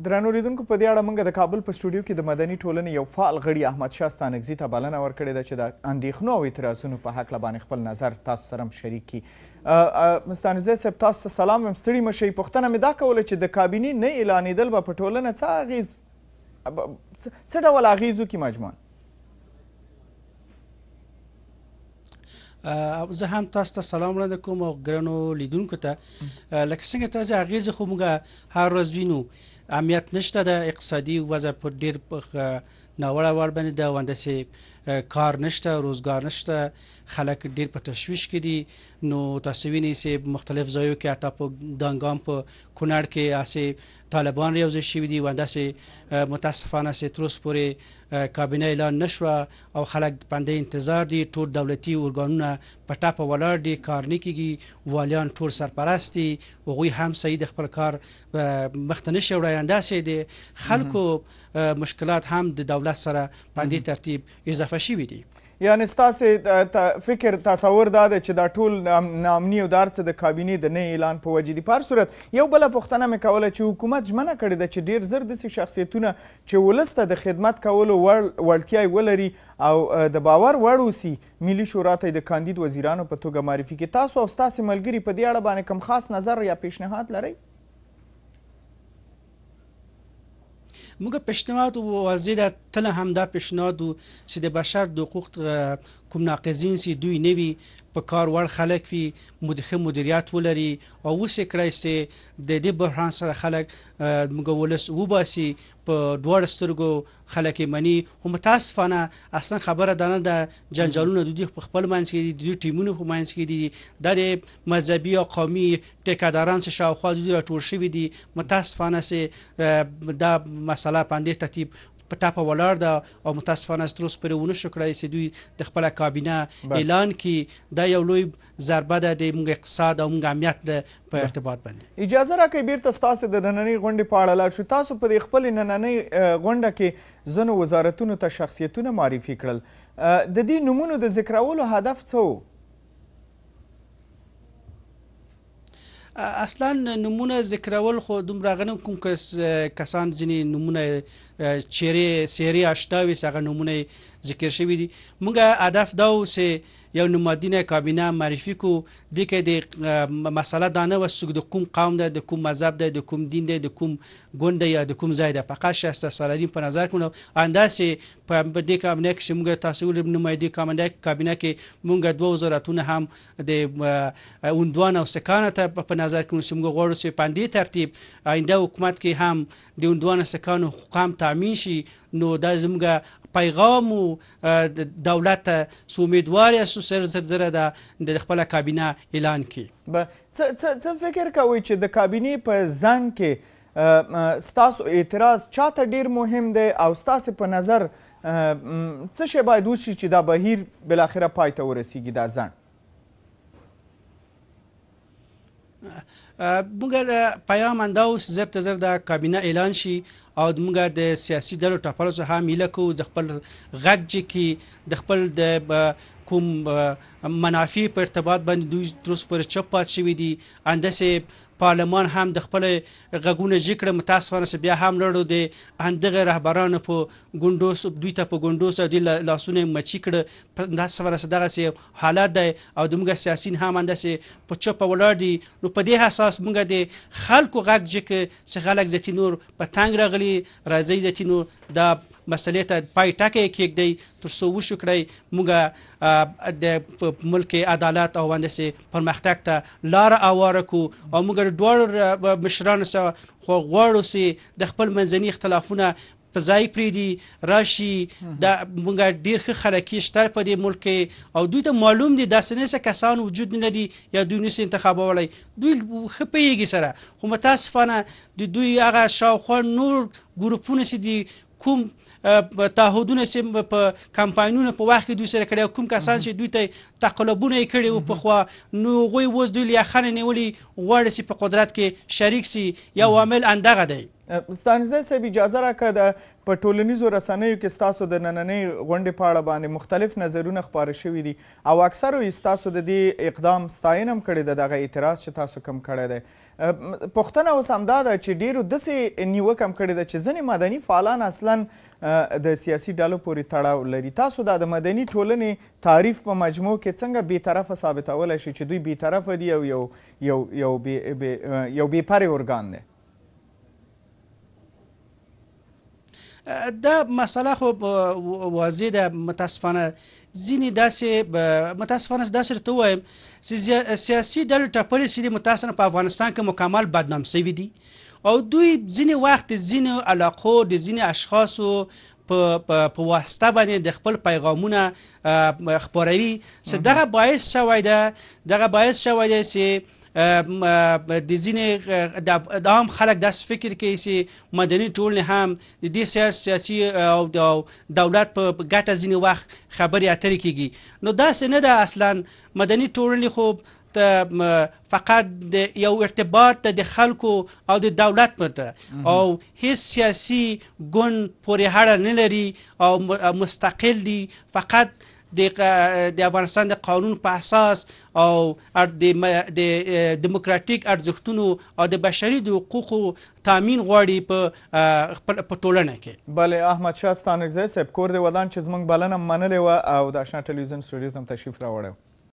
درنو لیدونکو په دې اړه موږ د کابل په سټوډیو کې د مدني ټولنې یو فعال غړي احمدشاه ستانکزي ته بلنه ورکړې ده چې د اندېښنو او اعتراضونو په هکله باندې خپل نظر تاسو سره هم شریک کړي. ستانکزي صاحب تاسو ته سلام وایم، ستړي مه شئ. پوښتنه مې دا کوله چې د کابینې نه اعلانېدل به په ټولنه څه ډول اغېز وکړي مجموعاً؟ زه هم تاسو ته سلام وړاندې کوم او ګرانو لیدونکو ته. لکه څنګه تاسو اغېزې خو موږ هر ورځ وینو، امنیت نشته ده، اقتصادي وضع په ډېر ناوړه وړ باندې ده، او همداسې کار نشته، روزګار نشته، خلک ډېر په تشویش کې دي. نو تاسو وینئ چې مختلف ځایو کې حتی په دانګام په کونړ کې هسې طالبان یوځای شوي دي، او همداسې متاسفانه چې تر اوسه پورې کابینه اعلان نشوه او خلک بنده انتظار دي. ټول دولتي ارګانونه په ټاپه ولاړ دي، کار نه کېږي، والیان ټول سرپرست دي، هغوی هم صحیح د خپل کار مخته نشي وړی. همداسې د خلکو مشکلات هم د دولت سره په همدې ترتیب اضافه شوي دي. یعنې ستاسې فکر تصور دا دی چې دا ټول ناامني او دا هر څه د کابینې د نه اعلان په وجې دي. په هر صورت یو بله پوښتنه مې کوله چې حکومت ژمنه کړې ده چې ډېر زر داسې شخصیتونه چې ولس ته د خدمت کولو وړتیا یې ولري او د باور وړ اوسي ملي شورا ته یې د کاندید وزیرانو په توګه معرفي کړي. تاسو او ستاسې ملګري په دې اړه باندې کوم خاص نظر یا پیشنهاد لرئ؟ موږ پیشنهاد واضح ده، تل همدا پیشنهاد و چې د بشر د حقوق کوم ناقضین چې دوی نه وي، په کار وړ خلک وي، ښه مدیریت ولري، او اوس یې کړی چې د دې بحران سره خلک موږ ولس وباسي، په دواړو سترګو خلک یې مني. خو متاسفانه اصلا خبره دا نه ده، جنجالونه د دوی په خپل منځ کې دي، د دوی ټیمونو په منځ کې دي، دا د مذهبي او قومي ټیکهداران چې شاوخوا د دوی راټول شوي دي. متاسفانه چې دا مسله په همدې ترتیب په ټاپه ولاړ ده، او متاسفانه تر اوسه پورې ونه شو کړی چې دوی د خپله کابینه اعلان کړي. دا یو لوی ضربه ده د موږ اقتصاد او موږ امنیت په ارتباط باندې. اجازه راکړئ بیرته ستاسې د نننۍ غونډې په اړه لاړ شو. تاسو په دې خپلې نننۍ غونډه کې ځینو وزارتونو ته شخصیتونه معرفي کړل. د دې نومونو د ذکرولو هدف څه و؟ اصلا نمونه ذکرول خو دومره هغه نه کوم کسان ځینې نمونه څېرې اشنا وي چې هغه نمونه ذکر شوي دي. موږ هدف دا و چې یو نمادینه کابینه معرفي کړو. دې کې د مسله دا نه وه چې د کوم قوم ده، د کوم مذهب ده، د کوم دین ده، د کوم ګوند ده یا د کوم ځای ده، فقط شایسته سالارین په نظر کړو. همداسې په دې کابینه کې چې موږ تاسو ولې نمایندې کابینه کې موږ دوه وزارتونه هم د عنوان او سکانه ته په نظر کړو چې موږ غواړو چې په همدې ترتیب آینده حکومت کې هم د عنوان سکانو حقوق هم تامین شي. نو دا زموږ پیغام و دولت ته چې امیدوار یاستو زره ده د خپله کابینه اعلان کړي. څه فکر کوئ چې د کابینې په زنګ کې ستاسو اعتراض چاته ډیر مهم دی، او ستاسو په نظر څه شی باید وشي چې دا بهیر بالاخره پای ته ورسیږي دا ځنډ؟ موږ پیام همدا و چې زر ته زر دا کابینه اعلان شي، او موږ د سیاسي ډلو ټاپلو څخه هم هیله کوو د خپل غږ چې د خپل د کوم منافع په ارتباط باندې دوی تر اوسه پورې چوپ پاتې شوي دي. همداسې پارلمان هم د خپل غږونه جګ کړه. متاسفانه چې بیا هم لړو د همدغه رهبرانو په ګونډوس دوی ته په ګونډوس او د لاسونه یې مچي کړه. متاسفانه چې دغسې حالت دی، او زموږ سیاسیین هم همداسې په چوپه ولاړ دي. نو په دې اساس موږ د خلکو غږ جګ چې خلک ځتي نور په تنګ راغلي، راځئ ځتي نور دا مسئلې ته پای ټکی کېږدئ تر څو وشو کړئ موږ د ملک عدالت او همداسې پرمختګ ته لاره هواره کړو. او موږ د دواړو مشرانو سره غواړو چې د خپل منځني اختلافونه په ځای پرېږدي، راشي. دا موږ ډېر ښه خلکي شته په دې ملک کې، او دوی ته معلوم دي داسې نه کسان وجود نه لري یا دوی نشي انتخابولی. دوی ښه پوهېږي سره، خو متاسفانه د دوی هغه شاوخوا نور ګروپونه چې دي کوم تعهدونه چې په کمپاینونو په وخت کې دوی سره کړي او کوم کسان چې دوی ته تقلبونه یې کړي وو پخوا نو هغوی اوس دوی لیاخنې نیولي غواړي چې په قدرت کې شریک سي یو عامل همدغه دی. ستانکزی صاحب اجازه راکړه د په ټولنیزو رسنیو کې ستاسو د نننۍ غونډې په اړه باندې مختلف نظرونه خپاره شوي دي او اکثرو یې ستاسو د دې اقدام ستاینه هم کړې ده دغه اعتراض چې تاسو کوم کړی دی. پوښتنه اوس همدا ده چې ډېرو داسې نیوکه هم کړې ده چې ځینې مدني فعالان اصلا د سیاسي ډلو پورې تړاو لري. تاسو د مدني ټولنې تعریف په مجموع کې څنګه بېطرفه ثابتولی شئ چې دوی بېطرفه دي او یو بېپرې ارګان دی؟ دا مسئله خو واضح ده. متاسفانه ځینې داسې درته ووایم چې سیاسي ډلې ټپلې چې دي متاسفانه په افغانستان کې مکمل بدنام سوي دي او دوی ځینې وخت د ځینې علاقو د ځینې اشخاصو په واسطه باندې د خپل پیغامونه خپروي چې دغه باعث شوی دی چې د ځینې د عام خلک داسې فکر کوي چې مدني ټولنې هم د دې سیاسي او دولت په ګټه ځینې وخت خبرې اترې کیږي. نو داسې نه ده. اصلا مدني ټولنې خو فقط د یو ارتباط د خلکو او د دولت پرته او هیڅ سیاسي ګوند پورې اړه نه لري او مستقل دي. فقط د افغانستان د قانون په اساس او د دموکراتیک ارزښتونو او د بشري د حقوقو تامین غواړي په ټولنه کې. بله احمد شاه ستانکزی صاحب کور د ودان چې زموږ بلنه منلې وه او د اشنا ټلویزیون سټوډیو ته هم تشریف راوړی.